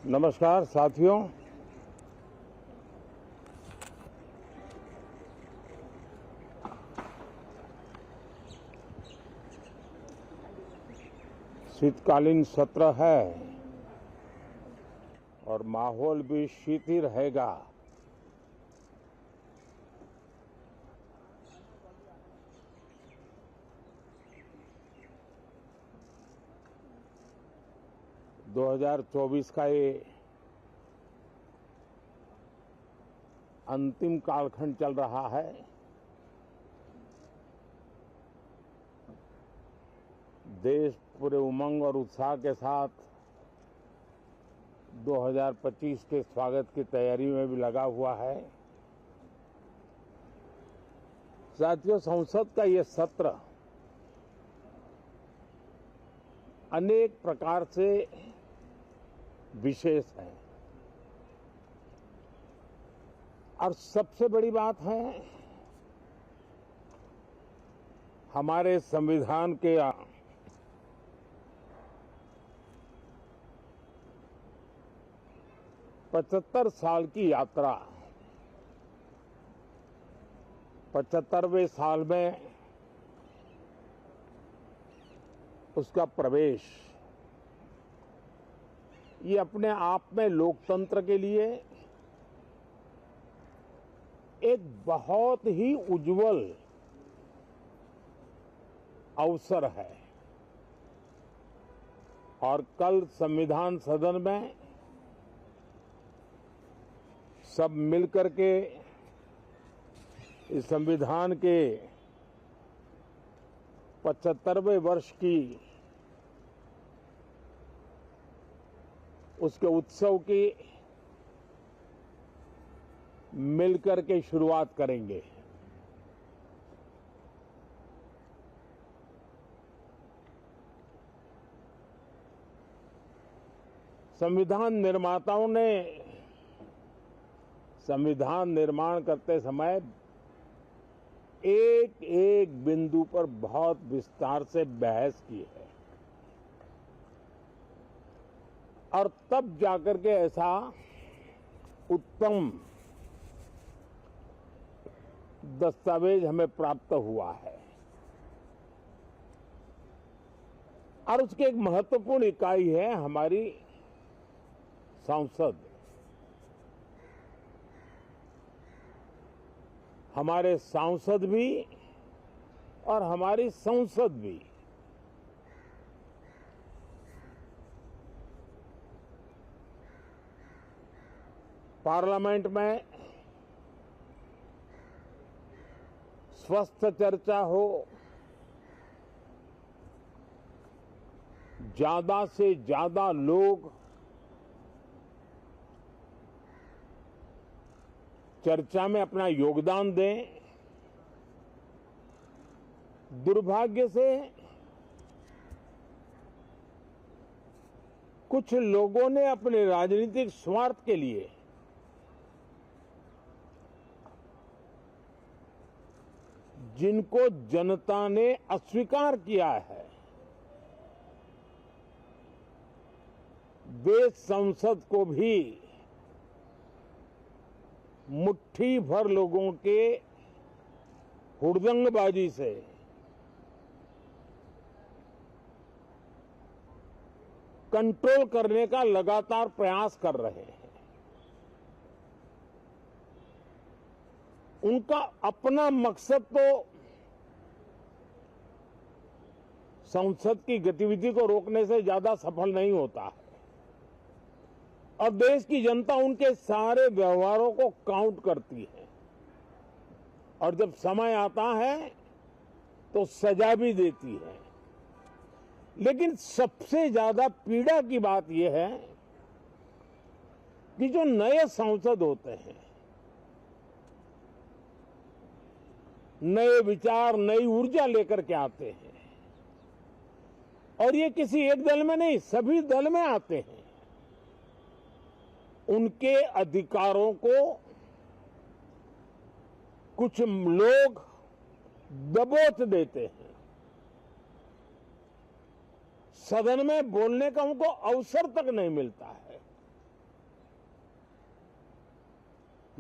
नमस्कार साथियों। शीतकालीन सत्र है और माहौल भी शीत ही रहेगा। दो 2024 का ये अंतिम कालखंड चल रहा है। देश पूरे उमंग और उत्साह के साथ 2025 के स्वागत की तैयारी में भी लगा हुआ है। साथियों, संसद का ये सत्र अनेक प्रकार से विशेष है और सबसे बड़ी बात है हमारे संविधान के 75 साल की यात्रा, 75वें साल में उसका प्रवेश, ये अपने आप में लोकतंत्र के लिए एक बहुत ही उज्जवल अवसर है। और कल संविधान सदन में सब मिलकर के इस संविधान के 75वें वर्ष की उसके उत्सव की मिलकर के शुरुआत करेंगे। संविधान निर्माताओं ने संविधान निर्माण करते समय एक एक बिंदु पर बहुत विस्तार से बहस की है और तब जाकर के ऐसा उत्तम दस्तावेज हमें प्राप्त हुआ है। और उसकी एक महत्वपूर्ण इकाई है हमारी संसद। हमारे सांसद भी और हमारी संसद भी पार्लियामेंट में स्वस्थ चर्चा हो, ज्यादा से ज्यादा लोग चर्चा में अपना योगदान दें। दुर्भाग्य से कुछ लोगों ने अपने राजनीतिक स्वार्थ के लिए जिनको जनता ने अस्वीकार किया है, वे संसद को भी मुट्ठी भर लोगों के हुड़दंगबाजी से कंट्रोल करने का लगातार प्रयास कर रहे हैं। उनका अपना मकसद तो संसद की गतिविधि को रोकने से ज्यादा सफल नहीं होता है और देश की जनता उनके सारे व्यवहारों को काउंट करती है और जब समय आता है तो सजा भी देती है। लेकिन सबसे ज्यादा पीड़ा की बात यह है कि जो नए सांसद होते हैं, नए विचार, नई ऊर्जा लेकर के आते हैं और ये किसी एक दल में नहीं, सभी दल में आते हैं। उनके अधिकारों को कुछ लोग दबोच देते हैं। सदन में बोलने का उनको अवसर तक नहीं मिलता है।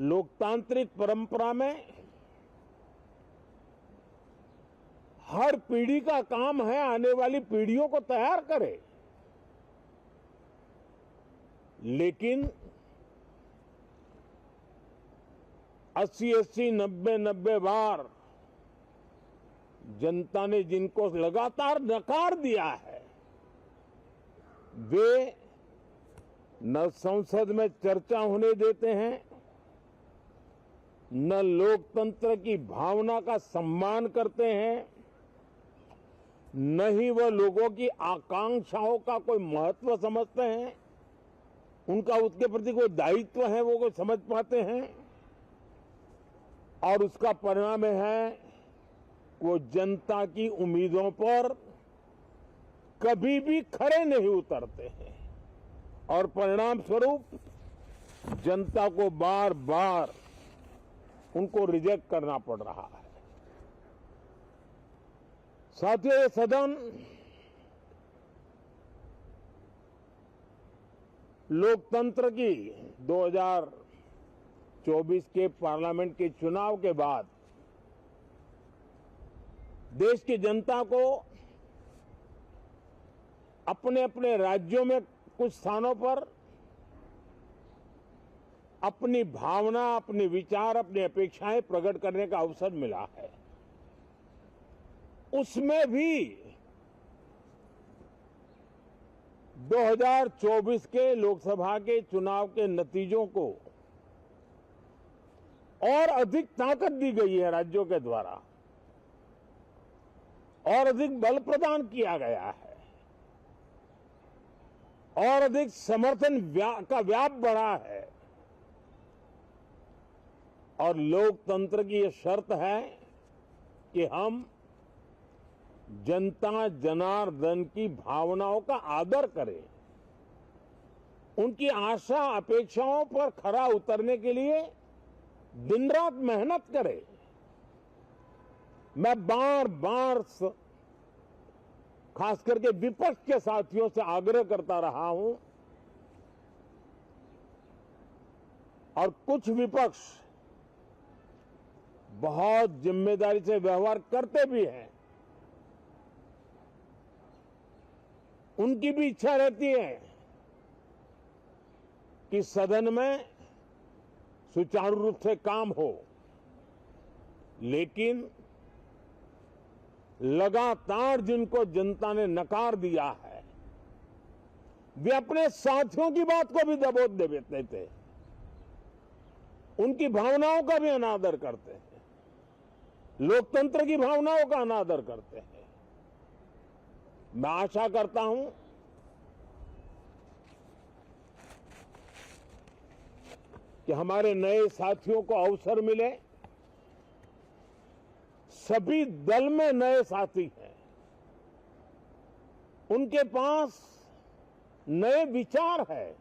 लोकतांत्रिक परंपरा में हर पीढ़ी का काम है आने वाली पीढ़ियों को तैयार करे, लेकिन 80-80, 90-90 बार जनता ने जिनको लगातार नकार दिया है, वे न संसद में चर्चा होने देते हैं, न लोकतंत्र की भावना का सम्मान करते हैं, न ही वह लोगों की आकांक्षाओं का कोई महत्व समझते हैं, उनका उसके प्रति कोई दायित्व है वो कोई समझ पाते हैं। और उसका परिणाम है वो जनता की उम्मीदों पर कभी भी खरे नहीं उतरते हैं और परिणाम स्वरूप जनता को बार बार उनको रिजेक्ट करना पड़ रहा है। साथियों, ये सदन लोकतंत्र की 2024 के पार्लियामेंट के चुनाव के बाद देश की जनता को अपने अपने राज्यों में कुछ स्थानों पर अपनी भावना, अपने विचार, अपनी अपेक्षाएं प्रकट करने का अवसर मिला है। उसमें भी 2024 के लोकसभा के चुनाव के नतीजों को और अधिक ताकत दी गई है राज्यों के द्वारा और अधिक बल प्रदान किया गया है और अधिक समर्थन का व्याप बढ़ा है। और लोकतंत्र की यह शर्त है कि हम जनता जनार्दन की भावनाओं का आदर करें, उनकी आशा अपेक्षाओं पर खरा उतरने के लिए दिन रात मेहनत करें। मैं बार बार खास करके विपक्ष के साथियों से आग्रह करता रहा हूं और कुछ विपक्ष बहुत जिम्मेदारी से व्यवहार करते भी हैं। उनकी भी इच्छा रहती है कि सदन में सुचारू रूप से काम हो, लेकिन लगातार जिनको जनता ने नकार दिया है, वे अपने साथियों की बात को भी दबोच देते थे, उनकी भावनाओं का भी अनादर करते हैं, लोकतंत्र की भावनाओं का अनादर करते हैं। मैं आशा करता हूं कि हमारे नए साथियों को अवसर मिले। सभी दल में नए साथी हैं, उनके पास नए विचार है,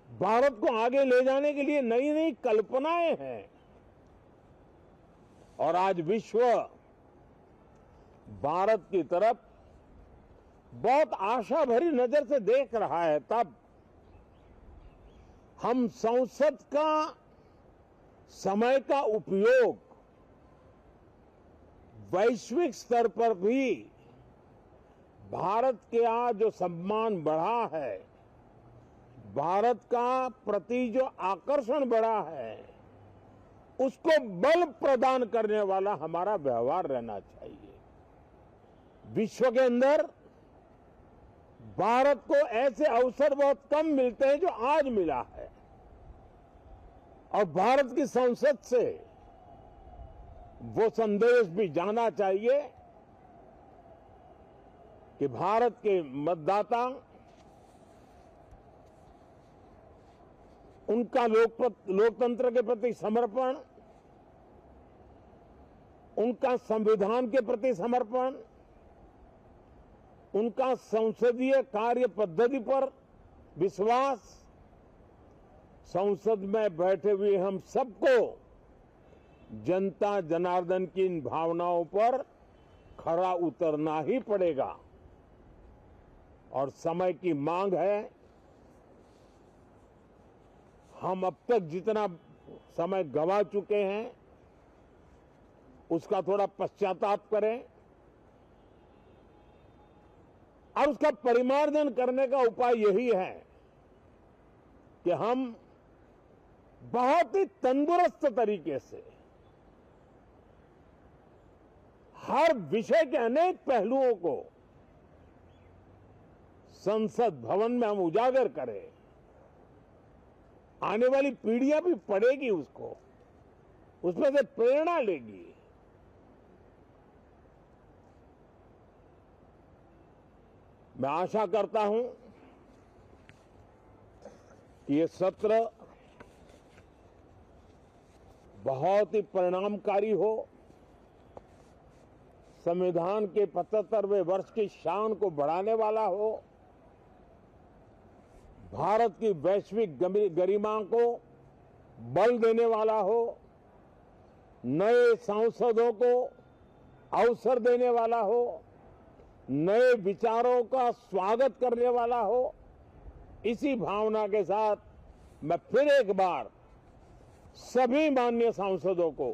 भारत को आगे ले जाने के लिए नई नई कल्पनाएं हैं। और आज विश्व भारत की तरफ बहुत आशा भरी नजर से देख रहा है। तब हम संसद का समय का उपयोग वैश्विक स्तर पर भी भारत के आज जो सम्मान बढ़ा है, भारत का प्रति जो आकर्षण बढ़ा है, उसको बल प्रदान करने वाला हमारा व्यवहार रहना चाहिए। विश्व के अंदर भारत को ऐसे अवसर बहुत कम मिलते हैं जो आज मिला है और भारत की संसद से वो संदेश भी जाना चाहिए कि भारत के मतदाता उनका लोकतंत्र के प्रति समर्पण, उनका संविधान के प्रति समर्पण, उनका संसदीय कार्य पद्धति पर विश्वास, संसद में बैठे हुए हम सबको जनता जनार्दन की इन भावनाओं पर खरा उतरना ही पड़ेगा। और समय की मांग है, हम अब तक जितना समय गंवा चुके हैं उसका थोड़ा पश्चाताप करें और उसका परिमार्जन करने का उपाय यही है कि हम बहुत ही तंदुरुस्त तरीके से हर विषय के अनेक पहलुओं को संसद भवन में हम उजागर करें। आने वाली पीढ़ियां भी पढ़ेगी उसको, उसमें से प्रेरणा लेगी। मैं आशा करता हूं कि ये सत्र बहुत ही परिणामकारी हो, संविधान के 75वें वर्ष की शान को बढ़ाने वाला हो, भारत की वैश्विक गरिमा को बल देने वाला हो, नए सांसदों को अवसर देने वाला हो, नए विचारों का स्वागत करने वाला हो। इसी भावना के साथ मैं फिर एक बार सभी माननीय सांसदों को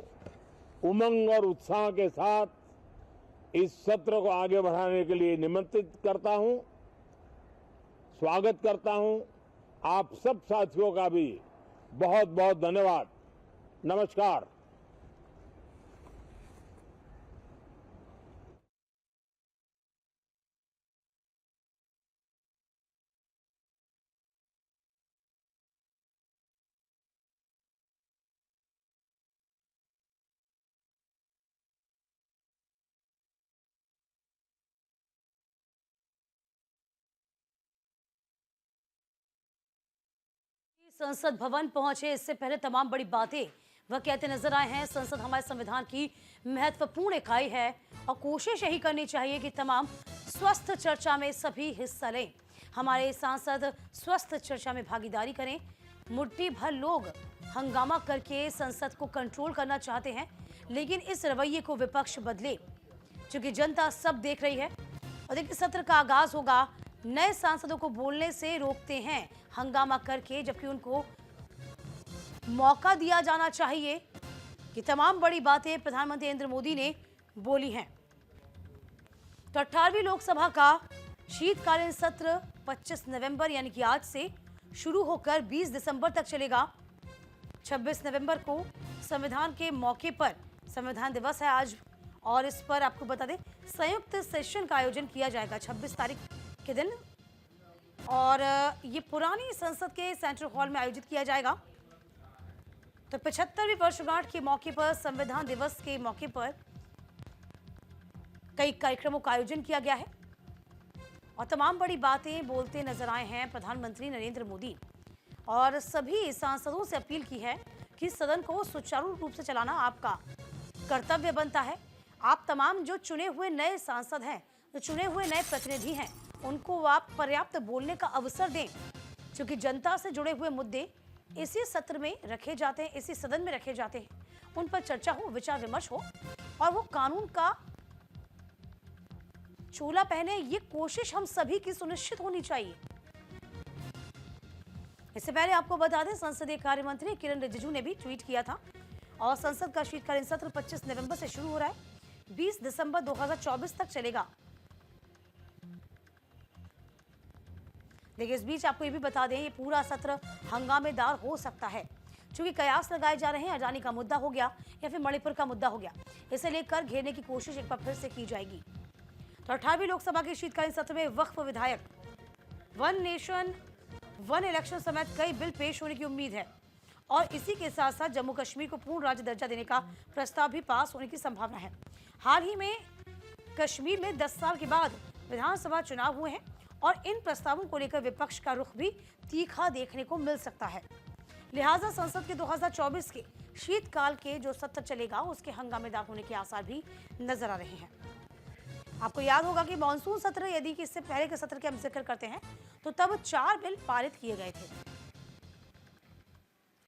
उमंग और उत्साह के साथ इस सत्र को आगे बढ़ाने के लिए निमंत्रित करता हूं, स्वागत करता हूं। आप सब साथियों का भी बहुत बहुत धन्यवाद। नमस्कार। संसद भवन पहुंचे इससे पहले तमाम बड़ी बातें वह कहते नजर आए हैं। संसद हमारे संविधान की महत्वपूर्ण इकाई है और कोशिश यही करनी चाहिए कि तमाम स्वस्थ चर्चा में सभी हिस्सा लें। हमारे सांसद स्वस्थ चर्चा में भागीदारी करें। मुट्ठी भर लोग हंगामा करके संसद को कंट्रोल करना चाहते हैं, लेकिन इस रवैये को विपक्ष बदले, क्योंकि जनता सब देख रही है। और देखिए, सत्र का आगाज होगा नए सांसदों को बोलने से रोकते हैं हंगामा करके, जबकि उनको मौका दिया जाना चाहिए कि तमाम बड़ी बातें प्रधानमंत्री नरेंद्र मोदी ने बोली हैं। तो 18वीं लोकसभा का शीतकालीन सत्र 25 नवंबर यानी कि आज से शुरू होकर 20 दिसंबर तक चलेगा। 26 नवंबर को संविधान के मौके पर, संविधान दिवस है आज, और इस पर आपको बता दें संयुक्त सेशन का आयोजन किया जाएगा 26 तारीख के दिन, और ये पुरानी संसद के सेंट्रल हॉल में आयोजित किया जाएगा। तो 75वीं वर्षगांठ के मौके पर, संविधान दिवस के मौके पर कई कार्यक्रमों का आयोजन किया गया है और तमाम बड़ी बातें बोलते नजर आए हैं प्रधानमंत्री नरेंद्र मोदी, और सभी सांसदों से अपील की है कि सदन को सुचारू रूप से चलाना आपका कर्तव्य बनता है। आप तमाम जो चुने हुए नए सांसद हैं, जो चुने हुए नए प्रतिनिधि हैं, उनको आप पर्याप्त बोलने का अवसर दें, क्योंकि जनता से जुड़े हुए मुद्दे इसी सत्र में रखे जाते हैं, इसी सदन में रखे जाते हैं। उन पर चर्चा हो, विचार विमर्श हो और वो कानून का चोला पहने, ये कोशिश हम सभी की सुनिश्चित होनी चाहिए। इससे पहले आपको बता दें, संसदीय कार्य मंत्री किरण रिजिजू ने भी ट्वीट किया था और संसद का शीतकालीन सत्र 25 नवंबर से शुरू हो रहा है, 20 दिसंबर 2024 तक चलेगा। देखिए, इस बीच आपको ये भी बता दें, ये पूरा सत्र हंगामेदार हो सकता है, क्योंकि कयास लगाए जा रहे हैं अडानी का मुद्दा हो गया या फिर मणिपुर का मुद्दा हो गया। इसे लेकर घेरने की कोशिश एक बार फिर से की जाएगी। तो 18वीं लोकसभा के शीतकालीन सत्र में वक्फ विधायक, वन नेशन वन इलेक्शन समेत कई बिल पेश होने की उम्मीद है, और इसी के साथ साथ जम्मू कश्मीर को पूर्ण राज्य दर्जा देने का प्रस्ताव भी पास होने की संभावना है। हाल ही में कश्मीर में 10 साल के बाद विधानसभा चुनाव हुए हैं और इन प्रस्तावों को लेकर विपक्ष का रुख भी तीखा देखने को मिल सकता है। लिहाजा संसद के 2024 के शीतकाल के जो सत्र चलेगा, उसके हंगामेदार होने के आसार भी नजर आ रहे हैं। आपको याद होगा कि मानसून सत्र, यदि कि इससे पहले के सत्र के हम जिक्र करते हैं, तो तब 4 बिल पारित किए गए थे।